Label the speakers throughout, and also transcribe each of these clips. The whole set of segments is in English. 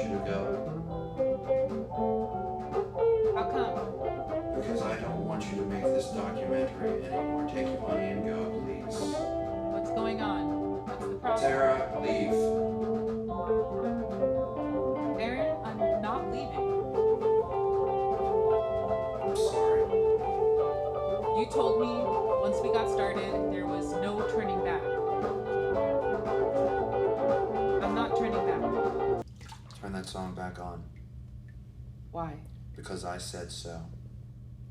Speaker 1: you to go.
Speaker 2: How come?
Speaker 1: Because I don't want you to make this documentary anymore. Take your money and go, please.
Speaker 2: What's going on? What's the problem?
Speaker 1: Sarah, leave.
Speaker 2: Aaron, I'm not leaving.
Speaker 1: I'm sorry.
Speaker 2: You told me once we got started, there was no turning back. I'm not turning back.
Speaker 1: Turn that song back on.
Speaker 2: Why?
Speaker 1: Because I said so.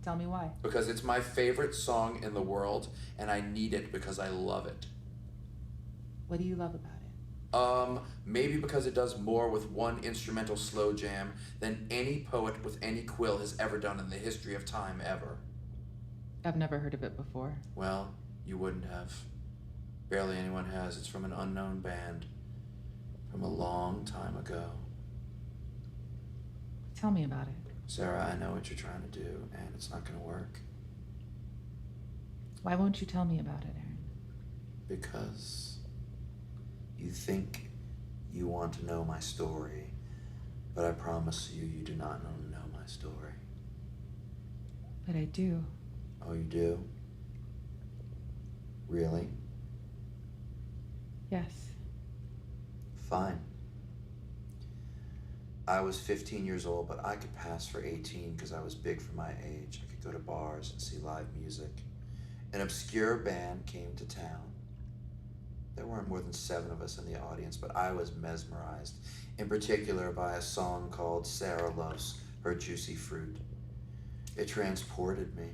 Speaker 2: Tell me why.
Speaker 1: Because it's my favorite song in the world, and I need it because I love it.
Speaker 2: What do you love about it?
Speaker 1: Maybe because it does more with one instrumental slow jam than any poet with any quill has ever done in the history of time ever.
Speaker 2: I've never heard of it before.
Speaker 1: Well, you wouldn't have. Barely anyone has. It's from an unknown band from a long time ago.
Speaker 2: Tell me about it.
Speaker 1: Sarah, I know what you're trying to do, and it's not going to work.
Speaker 2: Why won't you tell me about it, Aaron?
Speaker 1: Because you think you want to know my story, but I promise you, you do not want to know my story.
Speaker 2: But I do.
Speaker 1: Oh, you do? Really?
Speaker 2: Yes.
Speaker 1: Fine. I was 15 years old, but I could pass for 18 because I was big for my age. I could go to bars and see live music. An obscure band came to town. There weren't more than 7 of us in the audience, but I was mesmerized, in particular by a song called Sarah Loves Her Juicy Fruit. It transported me.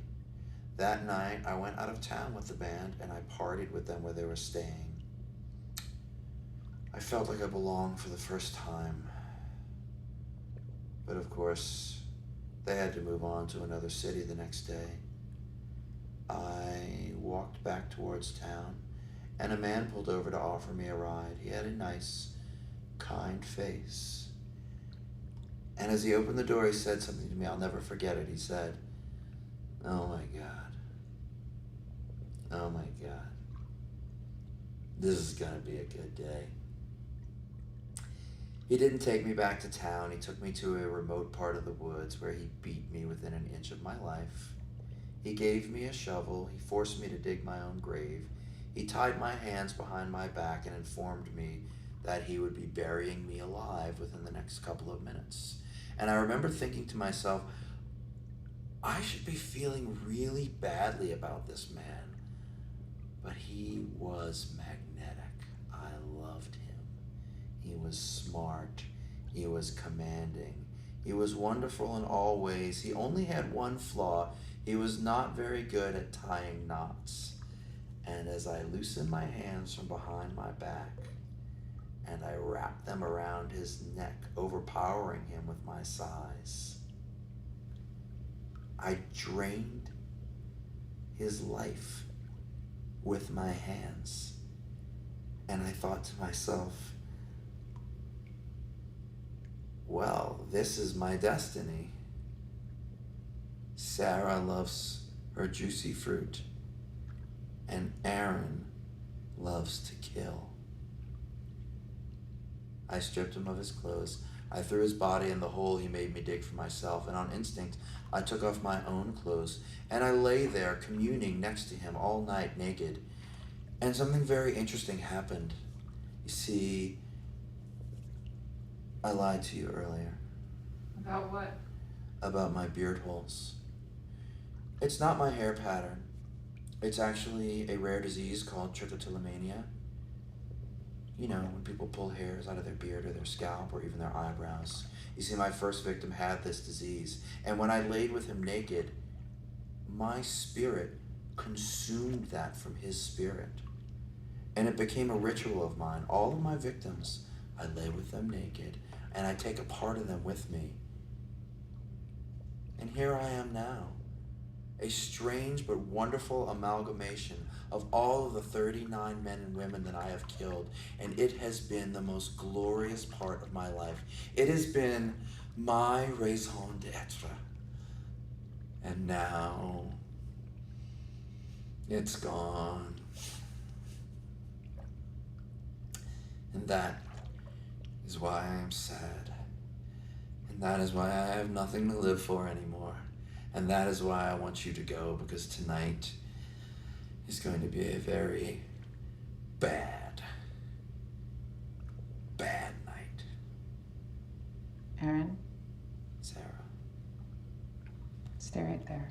Speaker 1: That night, I went out of town with the band, and I partied with them where they were staying. I felt like I belonged for the first time. But of course, they had to move on to another city the next day. I walked back towards town, and a man pulled over to offer me a ride. He had a nice, kind face. And as he opened the door, he said something to me. I'll never forget it. He said, "Oh my God. Oh my God. This is gonna be a good day." He didn't take me back to town. He took me to a remote part of the woods where he beat me within an inch of my life. He gave me a shovel. He forced me to dig my own grave. He tied my hands behind my back and informed me that he would be burying me alive within the next couple of minutes. And I remember thinking to myself, I should be feeling really badly about this man. But he was magnetic. I loved him. He was smart. He was commanding. He was wonderful in all ways. He only had one flaw. He was not very good at tying knots. And as I loosened my hands from behind my back, and I wrapped them around his neck, overpowering him with my size, I drained his life with my hands. And I thought to myself, well, this is my destiny. Sarah loves her juicy fruit, and Aaron loves to kill. I stripped him of his clothes. I threw his body in the hole he made me dig for myself, and on instinct, I took off my own clothes, and I lay there communing next to him all night naked. And something very interesting happened. You see, I lied to you earlier.
Speaker 2: About what?
Speaker 1: About my beard holes. It's not my hair pattern. It's actually a rare disease called trichotillomania. You know, when people pull hairs out of their beard or their scalp or even their eyebrows. You see, my first victim had this disease. And when I laid with him naked, my spirit consumed that from his spirit. And it became a ritual of mine. All of my victims, I lay with them naked, and I take a part of them with me. And here I am now, a strange but wonderful amalgamation of all of the 39 men and women that I have killed, and it has been the most glorious part of my life. It has been my raison d'etre. And now, it's gone. And that is why I am sad. That is why I have nothing to live for anymore. And that is why I want you to go, because tonight is going to be a very bad, bad night.
Speaker 3: Aaron,
Speaker 1: Sarah.
Speaker 3: stay right there.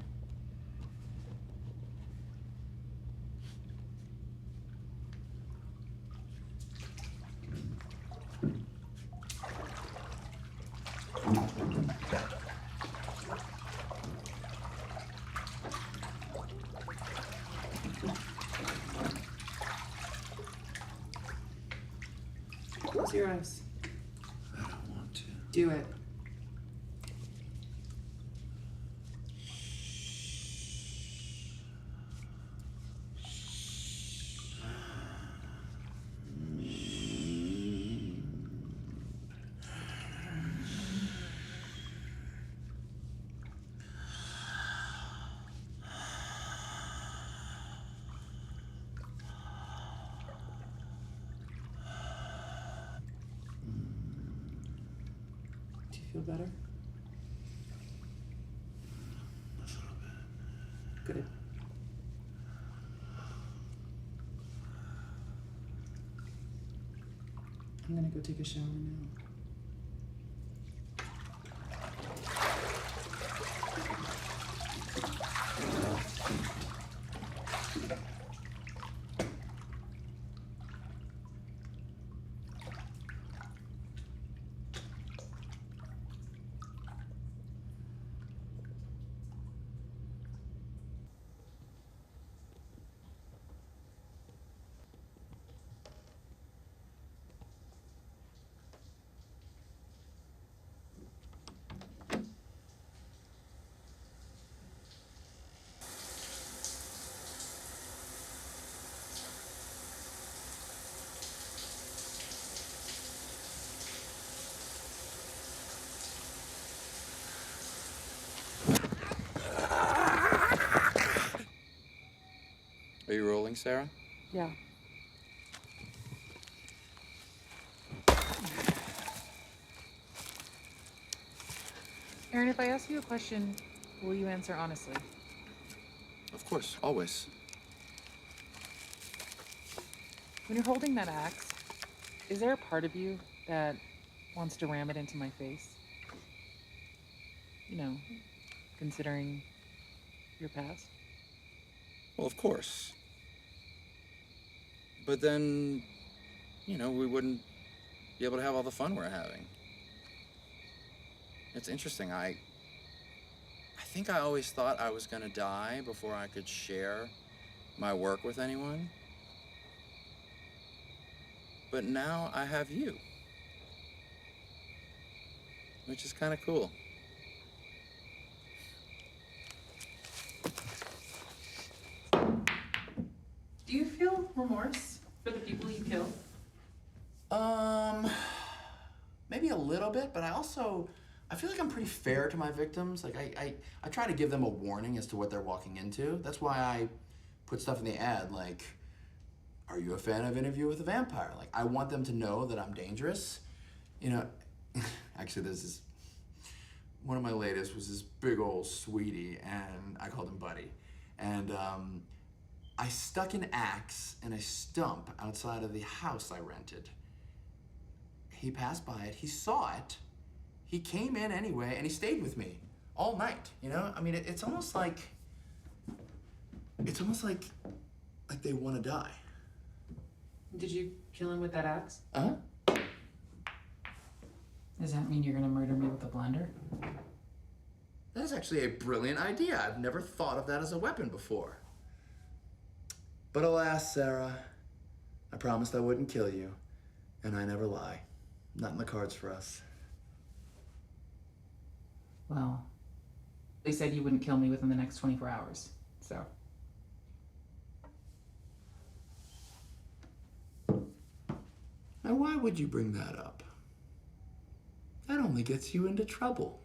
Speaker 3: Close your eyes.
Speaker 1: I don't want to.
Speaker 3: Do it. Do you feel better?
Speaker 1: A little bit.
Speaker 3: Good. I'm gonna go take a shower now.
Speaker 1: Are you rolling, Sarah?
Speaker 3: Yeah.
Speaker 2: Aaron, if I ask you a question, will you answer honestly?
Speaker 1: Of course, always.
Speaker 2: When you're holding that axe, is there a part of you that wants to ram it into my face? You know, considering your past?
Speaker 4: Well, of course. But then, we wouldn't be able to have all the fun we're having. It's interesting. I think I always thought I was going to die before I could share my work with anyone. But now I have you, which is kind of cool.
Speaker 2: Do you feel remorse for the people you killed?
Speaker 5: Maybe a little bit, but I feel like I'm pretty fair to my victims. Like I try to give them a warning as to what they're walking into. That's why I put stuff in the ad like, are you a fan of Interview with a Vampire? Like, I want them to know that I'm dangerous. Actually, one of my latest was this big old sweetie, and I called him Buddy. And I stuck an axe and a stump outside of the house I rented. He passed by it, he saw it, he came in anyway, and he stayed with me all night, I mean, it's almost like they want to die.
Speaker 3: Did you kill him with that axe?
Speaker 5: Uh-huh.
Speaker 3: Does that mean you're gonna murder me with a blender?
Speaker 5: That is actually a brilliant idea. I've never thought of that as a weapon before. But alas, Sarah, I promised I wouldn't kill you, and I never lie. Not in the cards for us.
Speaker 3: Well, they said you wouldn't kill me within the next 24 hours, so.
Speaker 5: Now, why would you bring that up? That only gets you into trouble.